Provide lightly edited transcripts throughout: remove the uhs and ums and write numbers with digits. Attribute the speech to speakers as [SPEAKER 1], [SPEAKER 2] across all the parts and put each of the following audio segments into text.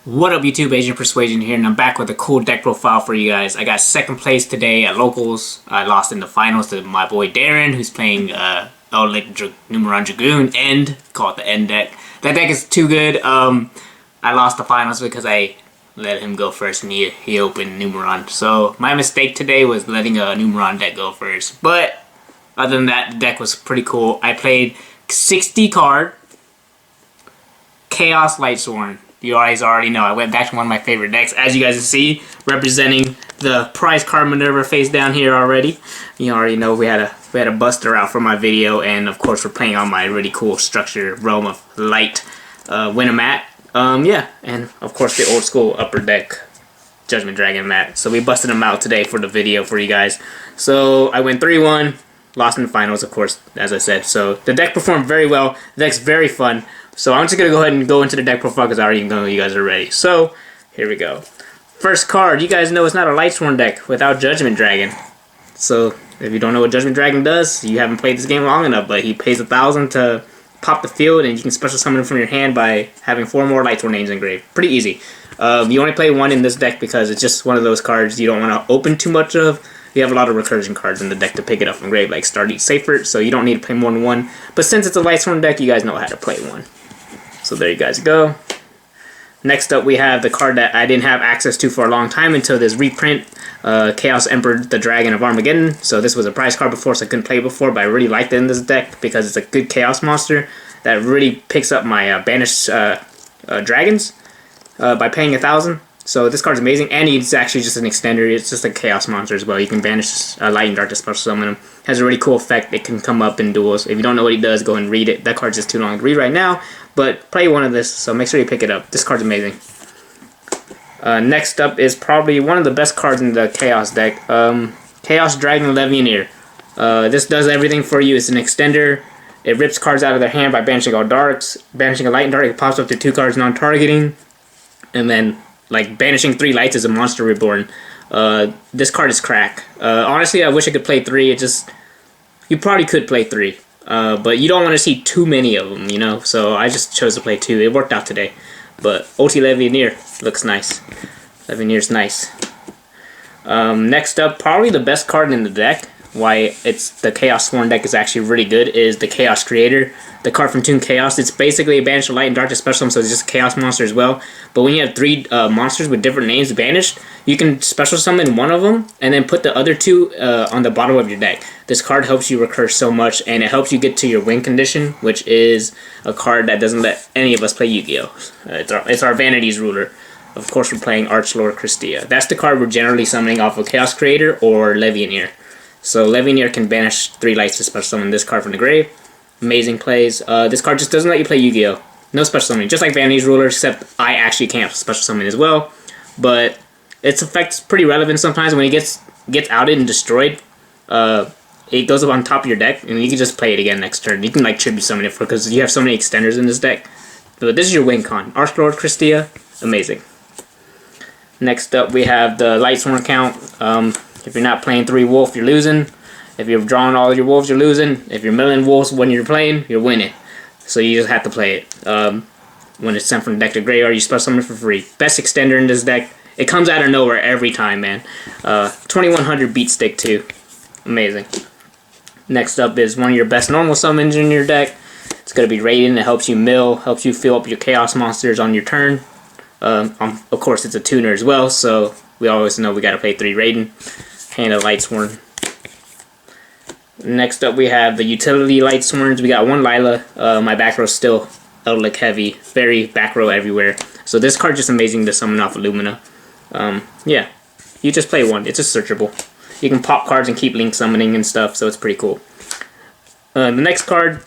[SPEAKER 1] What up YouTube, Asian Persuasion here, and I'm back with a cool deck profile for you guys. I got second place today at Locals. I lost in the finals to my boy Darren, who's playing Numeron Dragoon End, call it the End deck. That deck is too good. I lost the finals because I let him go first and he opened Numeron. So my mistake today was letting a Numeron deck go first. But other than that, the deck was pretty cool. I played 60 card Chaos Lightsworn. You guys already know I went back to one of my favorite decks, as you guys can see, representing the prize card Minerva face down here already. You already know we had a buster out for my video, and of course we're playing on my really cool structure Realm of Light Winamat. Yeah, and of course the old school upper deck Judgment Dragon mat. So we busted them out today for the video for you guys. So I went 3-1, lost in the finals, of course, as I said. So the deck performed very well. The deck's very fun. So I'm just going to go ahead and go into the deck profile because I already know you guys are ready. So, here we go. First card, you guys know it's not a Lightsworn deck without Judgment Dragon. So, if you don't know what Judgment Dragon does, you haven't played this game long enough, but he pays 1,000 to pop the field, and you can special summon him from your hand by having 4 more Lightsworn names engraved. Pretty easy. You only play 1 in this deck because it's just one of those cards you don't want to open too much of. You have a lot of recursion cards in the deck to pick it up from grave, like Start Eat Safer, so you don't need to play more than 1. But since it's a Lightsworn deck, you guys know how to play 1. So there you guys go. Next up we have the card that I didn't have access to for a long time until this reprint, Chaos Emperor, the Dragon of Armageddon. So this was a prize card before, so I couldn't play it before, but I really liked it in this deck because it's a good Chaos monster that really picks up my banished dragons by paying 1,000. So this card's amazing, and it's actually just an extender. It's just a Chaos monster as well. You can banish Light and Dark to special summon him. Has a really cool effect. It can come up in duels. If you don't know what he does, go and read it. That card's just too long to read right now, but play one of this, so make sure you pick it up. This card's amazing. Next up is probably one of the best cards in the Chaos deck. Chaos Dragon Legionnaire. This does everything for you. It's an extender. It rips cards out of their hand by banishing all darks. Banishing a Light and Dark, it pops up to 2 cards non-targeting. And then like banishing 3 lights is a monster reborn. This card is crack. Honestly, I wish I could play 3. You probably could play 3, but you don't want to see too many of them, you know. So I just chose to play 2. It worked out today. But OT Legionnaire looks nice. Levionnaire's nice. Next up, probably the best card in the deck. Why it's the Chaos Sworn deck is actually really good is the Chaos Creator. The card from Toon Chaos. It's basically a banish of Light and Dark to special summon, so it's just a Chaos monster as well. But when you have 3 monsters with different names banished, you can special summon one of them and then put the other 2 on the bottom of your deck. This card helps you recur so much, and it helps you get to your win condition, which is a card that doesn't let any of us play Yu-Gi-Oh! It's our Vanity's ruler. Of course, we're playing Archlord Christia. That's the card we're generally summoning off of Chaos Creator or Legionnaire. So Legionnaire can banish 3 lights to special summon this card from the grave. Amazing plays. This card just doesn't let you play Yu-Gi-Oh! No special summoning, just like Vanity's Ruler, except I actually can't special summon as well. But its effect's pretty relevant sometimes. When it gets outed and destroyed, it goes up on top of your deck, and you can just play it again next turn. You can like tribute summon it because you have so many extenders in this deck. But this is your win con. Archlord Christia, amazing. Next up we have the Lightsworn count. If you're not playing 3 wolf, you're losing. If you're drawing all your wolves, you're losing. If you're milling wolves when you're playing, you're winning. So you just have to play it. When it's sent from the deck to graveyard, you special summon it for free. Best extender in this deck. It comes out of nowhere every time, man. 2100 beat stick too. Amazing. Next up is one of your best normal summons in your deck. It's going to be Raiden. It helps you mill, helps you fill up your chaos monsters on your turn. Of course, it's a tuner as well, so we always know we got to play 3 Raiden. Hand of Lightsworn. Next up we have the utility Lightsworns. We got 1 Lila. My back row's still Eldlik heavy. Very back row everywhere. So this card's just amazing to summon off of Lumina. Yeah. You just play 1. It's just searchable. You can pop cards and keep link summoning and stuff, so it's pretty cool. The next card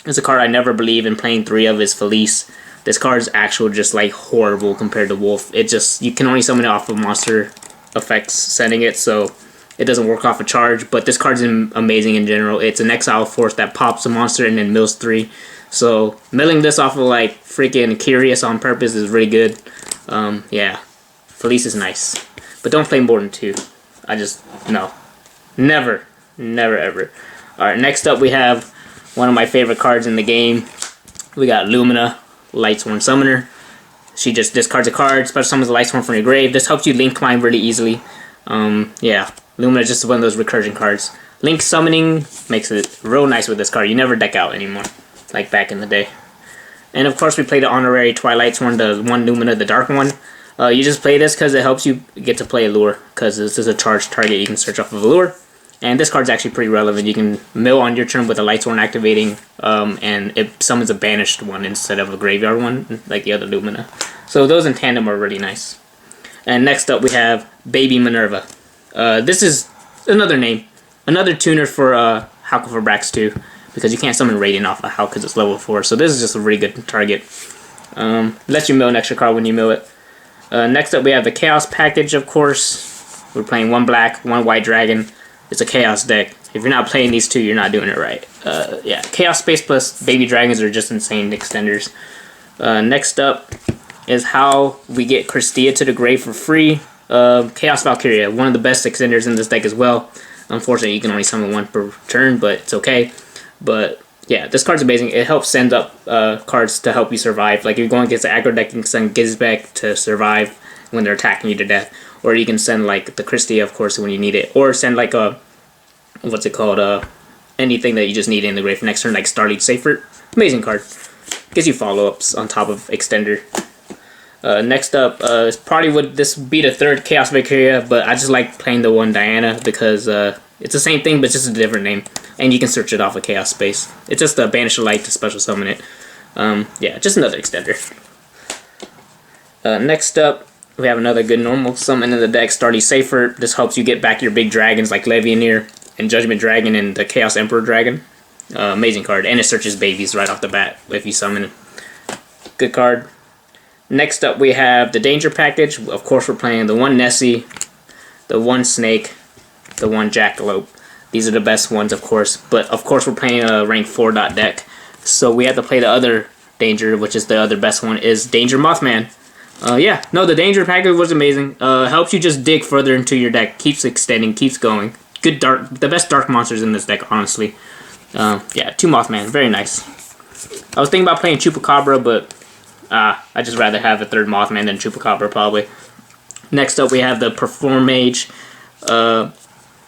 [SPEAKER 1] is a card I never believe in playing 3 of is Felice. This card's actual just like horrible compared to Wolf. It just, you can only summon it off of monster effects sending it, so it doesn't work off a charge, but this card's amazing in general. It's an exile force that pops a monster and then mills 3. So milling this off of like freaking Curious on purpose is really good. Yeah, Felice is nice, but don't play more than 2. No, never ever. Alright, next up we have one of my favorite cards in the game. We got Lumina, Lightsworn Summoner. She just discards a card, special summons a Lightsworn from your grave. This helps you link climb really easily. Yeah, Lumina is just one of those recursion cards. Link summoning makes it real nice with this card. You never deck out anymore, like back in the day. And of course we play the Honorary Twilightsworn, the one Lumina, the dark one. You just play this because it helps you get to play a lure, because this is a charged target you can search off of a lure. And this card's actually pretty relevant. You can mill on your turn with a Lightsworn activating, and it summons a banished one instead of a graveyard one, like the other Lumina. So those in tandem are really nice. And next up we have Baby Minerva. This is another name, another tuner for Hauka for Brax 2, because you can't summon Radiant off of Hauka because it's level 4. So this is just a really good target. Lets you mill an extra card when you mill it. Next up we have the Chaos package, of course. We're playing 1 black, 1 white dragon. It's a Chaos deck. If you're not playing these two, you're not doing it right. Yeah, Chaos Space plus Baby Dragons are just insane extenders. Next up is how we get Christia to the grave for free. Chaos Valkyria, one of the best extenders in this deck as well. Unfortunately, you can only summon 1 per turn, but it's okay. But yeah, this card's amazing. It helps send up cards to help you survive. Like if you're going against the aggro deck, you can send Gizbek to survive when they're attacking you to death. Or you can send like the Christia, of course, when you need it. Or send like a, what's it called, anything that you just need in the grave for next turn, like Starlead Safer. Amazing card. Gives you follow-ups on top of extender. Next up, probably would this be the 3rd Chaos Valkyria, but I just like playing the one Diana because it's the same thing, but just a different name. And you can search it off of Chaos Space. It's just a Banish a Light to special summon it. Yeah, just another extender. Next up, we have another good normal summon in the deck, Starlead Safer. This helps you get back your big dragons like Levianeer and Judgment Dragon and the Chaos Emperor Dragon. Amazing card. And it searches babies right off the bat if you summon it. Good card. Next up we have the Danger package. Of course we're playing the 1 Nessie, the 1 Snake, the 1 Jackalope. These are the best ones, of course. But of course we're playing a rank 4 deck. So we have to play the other Danger, which is the other best one, is Danger Mothman. Yeah, no, the Danger package was amazing. Helps you just dig further into your deck. Keeps extending, keeps going. Good dark, the best dark monsters in this deck, honestly. Yeah, 2 Mothman, very nice. I was thinking about playing Chupacabra, but I'd just rather have a 3rd Mothman than Chupacabra, probably. Next up, we have the Perform Mage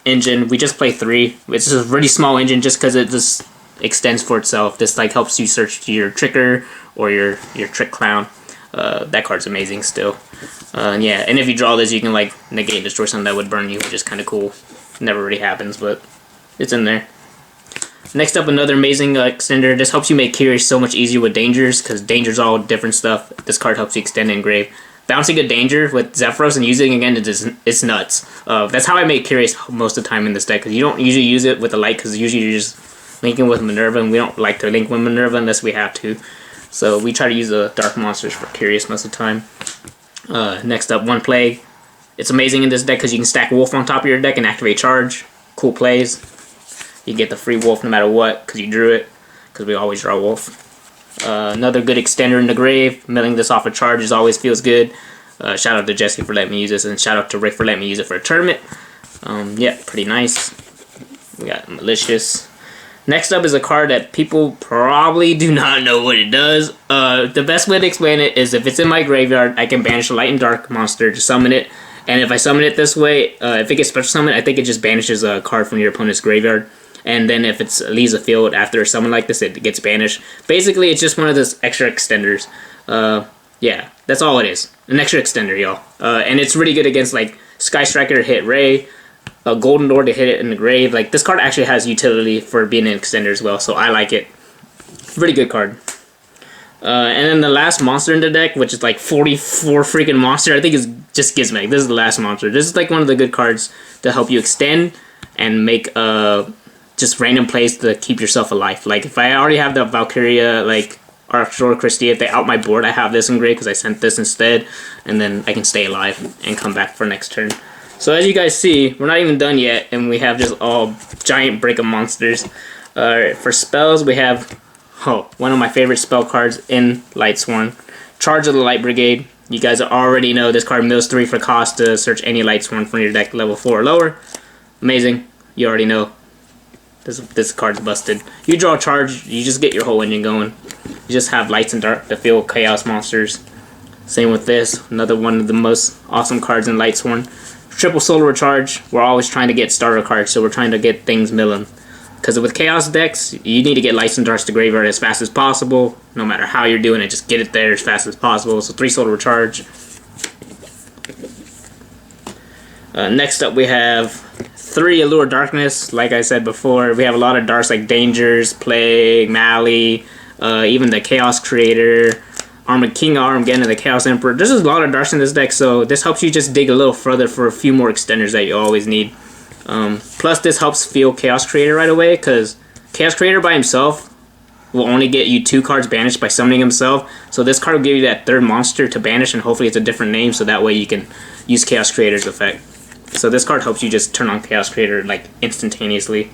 [SPEAKER 1] engine. We just play 3. It's a really small engine just because it just extends for itself. This like helps you search your Tricker or your Trick Clown. That card's amazing still. Yeah, and if you draw this, you can like negate and destroy something that would burn you, which is kind of cool. Never really happens, but it's in there. Next up, another amazing extender. This helps you make Curious so much easier with Dangers, because Dangers all different stuff. This card helps you extend and engrave. Bouncing a Danger with Zephyros and using it again is nuts. That's how I make Curious most of the time in this deck, because you don't usually use it with the light, because usually you're just linking with Minerva, and we don't like to link with Minerva unless we have to. So we try to use the dark monsters for Curious most of the time. Next up, 1 Plague. It's amazing in this deck because you can stack Wolf on top of your deck and activate Charge. Cool plays. You get the free Wolf no matter what because you drew it, because we always draw Wolf. Another good extender in the grave. Milling this off of Charges always feels good. Shout out to Jesse for letting me use this, and shout out to Rick for letting me use it for a tournament. Yeah, pretty nice. We got Malicious. Next up is a card that people probably do not know what it does. The best way to explain it is if it's in my graveyard, I can banish a light and dark monster to summon it. And if I summon it this way, if it gets special summoned, I think it just banishes a card from your opponent's graveyard. And then if it leaves the field after a summon like this, it gets banished. Basically, it's just one of those extra extenders. Yeah, that's all it is. An extra extender, y'all. And it's really good against like Sky Striker to hit Ray, a Golden Door to hit it in the grave. Like this card actually has utility for being an extender as well, so I like it. Really good card. And then the last monster in the deck, which is like 44 freaking monster, I think is just Gizmek. This is the last monster. This is like one of the good cards to help you extend and make just random plays to keep yourself alive. Like if I already have the Valkyria, like Archdor Christie, if they out my board, I have this in grave because I sent this instead, and then I can stay alive and come back for next turn. So as you guys see, we're not even done yet, and we have just all giant break of monsters. For spells, we have one of my favorite spell cards in Lightsworn, Charge of the Light Brigade. You guys already know this card mills 3 for cost to search any Lightsworn from your deck level 4 or lower. Amazing. You already know. This card's busted. You draw a charge, you just get your whole engine going. You just have lights and dark to fill chaos monsters. Same with this, another one of the most awesome cards in Lightsworn. Triple Soul Recharge. We're always trying to get starter cards, so we're trying to get things milling. Because with Chaos decks, you need to get Lightsworn Darts to graveyard as fast as possible. No matter how you're doing it, just get it there as fast as possible. So 3 Soul Recharge. Next up we have 3 Allure Darkness. Like I said before, we have a lot of darts like Dangers, Plague, Mally, even the Chaos Creator, King Armageddon, and the Chaos Emperor. There's a lot of darts in this deck, so this helps you just dig a little further for a few more extenders that you always need. Plus, this helps feel Chaos Creator right away, because Chaos Creator by himself will only get you 2 cards banished by summoning himself. So this card will give you that 3rd monster to banish, and hopefully it's a different name, so that way you can use Chaos Creator's effect. So this card helps you just turn on Chaos Creator like instantaneously.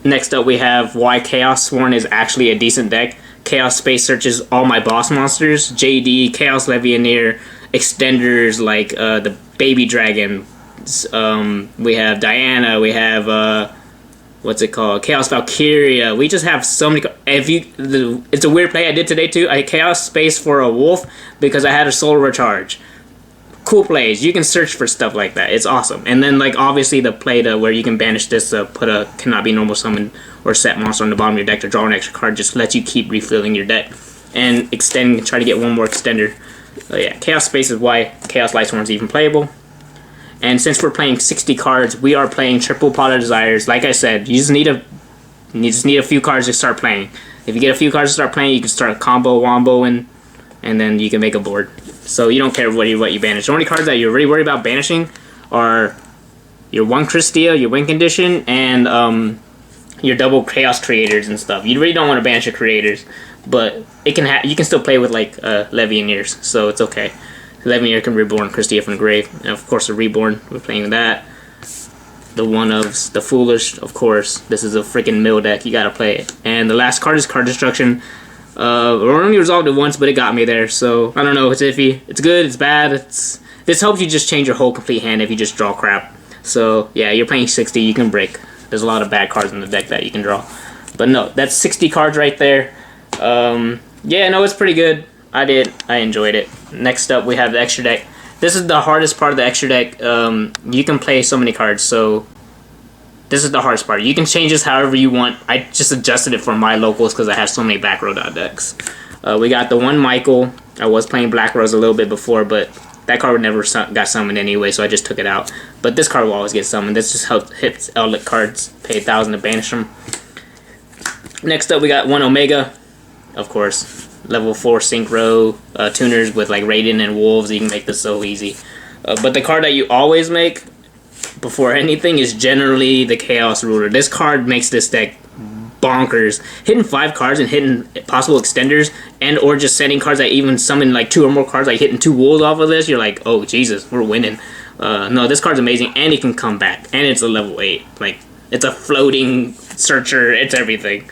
[SPEAKER 1] Next up we have why Chaosworn is actually a decent deck. Chaos Space searches all my boss monsters, JD, Chaos Legionnaire, extenders like the Baby Dragon. We have Diana, we have what's it called, Chaos Valkyria. We just have so many. It's a weird play I did today too. I Chaos Space for a wolf because I had a Soul Recharge. Cool plays. You can search for stuff like that. It's awesome. And then like obviously the play to where you can banish this, put a cannot be normal summon or set monster on the bottom of your deck to draw an extra card, just lets you keep refilling your deck and extend, try to get one more extender. Yeah, Chaos Space is why Chaos Lightsworn is even playable. And since we're playing 60 cards, we are playing Triple Pot of Desires. Like I said, you just need a few cards to start playing. If you get a few cards to start playing, you can start combo, womboing, and then you can make a board. So you don't care what you banish. The only cards that you're really worried about banishing are your 1 Christia, your Win Condition, and your double Chaos Creators and stuff. You really don't want to banish your Creators, but you can still play with like Legionnaires, so it's okay. Legionnaire can reborn Christia from the grave, and of course the Reborn. We're playing with that. The One-ofs, the Foolish, of course. This is a freaking mill deck. You gotta play it. And the last card is Card Destruction. We only resolved it once, but it got me there, so I don't know, it's iffy. It's good, it's bad, this helps you just change your whole complete hand if you just draw crap. So yeah, you're playing 60, you can break. There's a lot of bad cards in the deck that you can draw. But no, that's 60 cards right there. Yeah, no, it's pretty good. I enjoyed it. Next up, we have the extra deck. This is the hardest part of the extra deck. You can play so many cards, so this is the hardest part. You can change this however you want. I just adjusted it for my locals because I have so many back row decks. We got the 1 Michael. I was playing Black Rose a little bit before, but that card never got summoned anyway, so I just took it out. But this card will always get summoned. This just helps hits Outlet cards. Pay 1,000 to banish them. Next up, we got 1 Omega. Of course, level 4 synchro tuners with like Raiden and Wolves. You can make this so easy. But the card that you always make before anything is generally the Chaos Ruler. This card makes this deck bonkers. Hitting 5 cards and hitting possible extenders, and or just sending cards that even summon like 2 or more cards, like hitting 2 wolves off of this, you're like, oh Jesus, we're winning. No, this card's amazing, and it can come back, and it's a level 8. Like, it's a floating searcher, it's everything.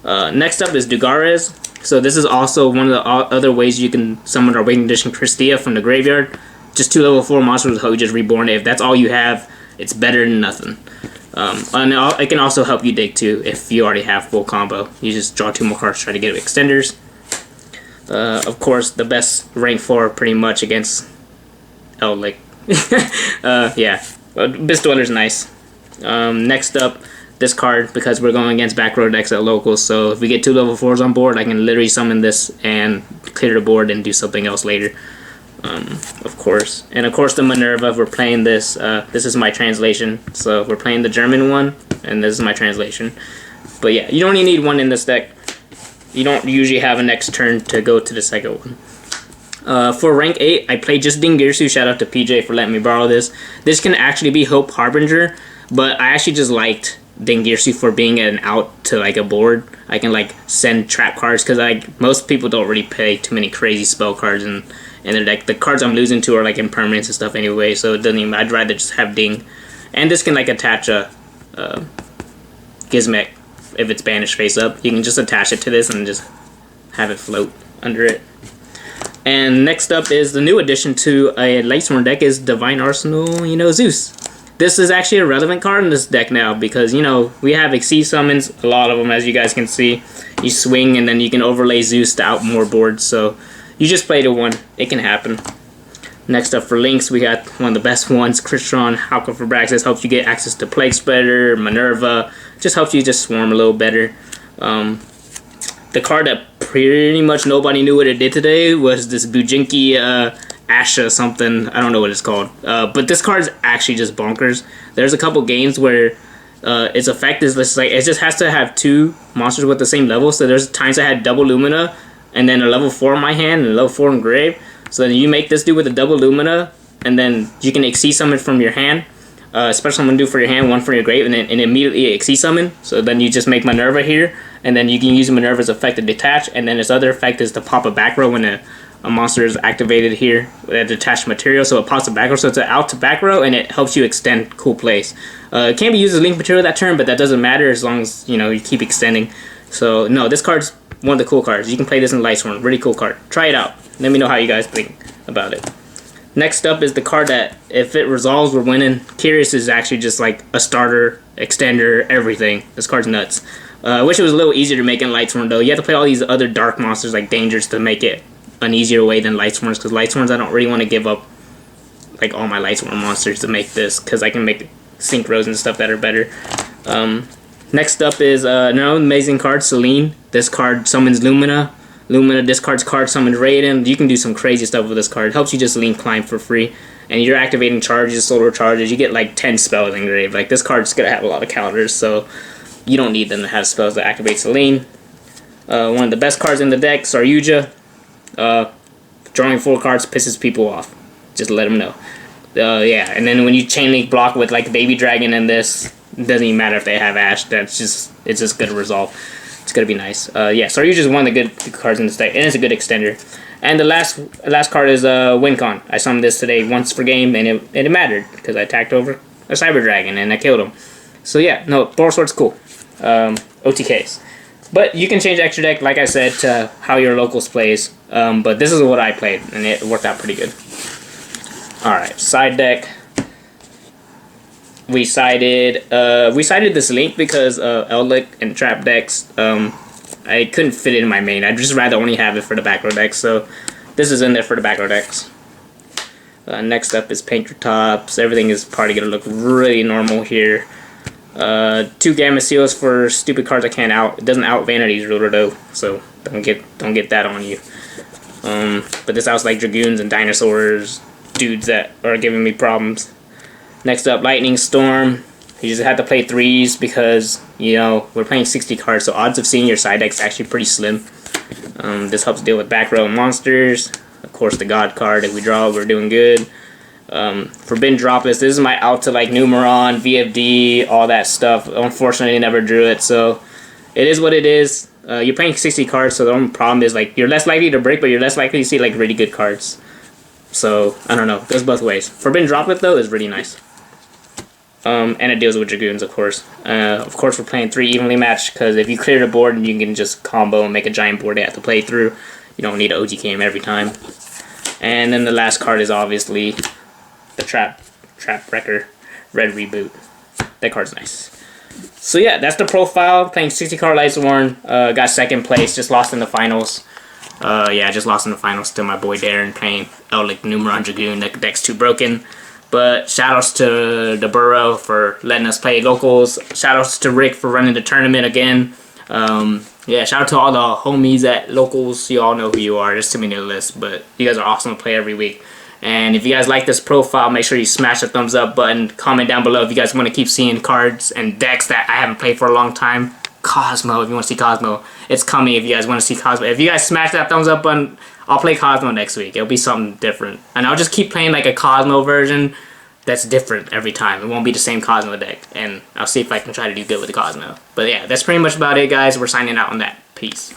[SPEAKER 1] Next up is Dugares. So this is also one of the other ways you can summon our Wing Condition Christia from the graveyard. Just 2 level 4 monsters with how you just reborn it. If that's all you have, it's better than nothing. And it can also help you dig too if you already have full combo. You just draw 2 more cards, try to get extenders. Of course, the best rank 4 pretty much against like yeah, Abyss Dweller's nice. Next up, this card, because we're going against back row decks at locals, so if we get 2 level 4s on board, I can literally summon this and clear the board and do something else later. Of course. And of course the Minerva, we're playing this. This is my translation. So we're playing the German one, and this is my translation. But yeah, you only need 1 in this deck. You don't usually have a next turn to go to the second one. For rank 8, I played just Dingirsu. Shout out to PJ for letting me borrow this. This can actually be Hope Harbinger, but I actually just liked Dingirsu for being an out to like a board. I can like send trap cards, because like most people don't really play too many crazy spell cards in their deck. The cards I'm losing to are like impermanents and stuff anyway, so it doesn't even, I'd rather just have Ding. And this can like attach a Gizmek if it's banished face up. You can just attach it to this and just have it float under it. And next up is the new addition to a Lightsworn deck is Divine Arsenal, you know, Zeus. This is actually a relevant card in this deck now because, you know, we have Exceed summons, a lot of them as you guys can see. You swing and then you can overlay Zeus to out more boards, so You just played a 1. It can happen. Next up for links, we got one of the best ones, Crystron, Halka for Braxis. Helps you get access to Plague Spreader, Minerva. Just helps you just swarm a little better. The card that pretty much nobody knew what it did today was this Bujinki Asha something. I don't know what it's called. But this card's actually just bonkers. There's a couple games where its effect is just like, it just has to have 2 monsters with the same level. So there's times I had double Lumina and then a level 4 in my hand and a level 4 in grave. So then you make this dude with a double Lumina, and then you can Exceed Summon from your hand. Special Summon do for your hand, 1 for your grave, and then immediately Exceed Summon. So then you just make Minerva here, and then you can use Minerva's effect to detach, and then its other effect is to pop a back row when a monster is activated here with a detached material. So it pops a back row, so it's an out to back row, and it helps you extend cool plays. It can't be used as link material that turn, but that doesn't matter as long as you keep extending. So no, this card's one of the cool cards. You can play this in Lightsworn. Really cool card. Try it out. Let me know how you guys think about it. Next up is the card that, if it resolves, we're winning. Curious is actually just like a starter, extender, everything. This card's nuts. I wish it was a little easier to make in Lightsworn though. You have to play all these other dark monsters like Dangers to make it an easier way than Lightsworns, because Lightsworns I don't really want to give up like all my Lightsworn monsters to make this, because I can make synchros and stuff that are better. Next up is another amazing card, Selene. This card summons Lumina. Lumina discards card, summons Raiden. You can do some crazy stuff with this card. It helps you just link climb for free. And you're activating charges, solar charges. You get like 10 spells in grave. Like this card's gonna have a lot of counters, so you don't need them to have spells that activate Selene. One of the best cards in the deck, Yugioh. Drawing 4 cards pisses people off. Just let them know. Yeah, and then when you chain link block with like Baby Dragon and this, it doesn't even matter if they have Ash. It's just good to resolve. It's gonna be nice. Yeah, so Yugioh is one of the good cards in this deck, and it's a good extender. And the last card is Wincon. I summoned this today once per game, and it mattered because I attacked over a Cyber Dragon and I killed him. So yeah, no, Boar Sword's cool. OTKs. But you can change extra deck, like I said, to how your locals plays. But this is what I played, and it worked out pretty good. Alright, side deck. We sided this Link because Eldlik and Trap decks, I couldn't fit it in my main. I'd just rather only have it for the back row decks, so this is in there for the back row decks. Next up is Paint Your Tops. Everything is probably going to look really normal here. 2 Gamma Seals for stupid cards I can't out. It doesn't out Vanity's Ruler though, so don't get that on you. But this outs like Dragoons and Dinosaurs, dudes that are giving me problems. Next up, Lightning Storm. You just have to play 3s because, we're playing 60 cards, so odds of seeing your side deck is actually pretty slim. This helps deal with back row monsters. Of course, the God card. If we draw, we're doing good. Forbidden Dropless. This is my out to like Numeron, VFD, all that stuff. Unfortunately, I never drew it, so it is what it is. You're playing 60 cards, so the only problem is like you're less likely to break, but you're less likely to see like really good cards. So, I don't know. It goes both ways. Forbidden Droplet, though, is really nice. And it deals with Dragoons, of course. Of course, we're playing 3 evenly matched, because if you clear the board, you can just combo and make a giant board they have to play through. You don't need OG game every time. And then the last card is obviously the Trap Wrecker Red Reboot. That card's nice. So yeah, that's the profile. Playing 60 card Lightsworn. Got 2nd place, just lost in the finals. Yeah, just lost in the finals to my boy Darren playing Eldlik Numeron Dragoon. That deck's too broken. But shoutouts to the Burrow for letting us play locals. Shoutouts to Rick for running the tournament again. Yeah, shout out to all the homies at locals. You all know who you are. There's too many to list, but you guys are awesome to play every week. And if you guys like this profile, make sure you smash the thumbs up button. Comment down below if you guys want to keep seeing cards and decks that I haven't played for a long time. Cosmo, if you want to see Cosmo. It's coming if you guys want to see Cosmo. If you guys smash that thumbs up button, I'll play Cosmo next week. It'll be something different. And I'll just keep playing like a Cosmo version that's different every time. It won't be the same Cosmo deck. And I'll see if I can try to do good with the Cosmo. But yeah, that's pretty much about it, guys. We're signing out on that. Peace.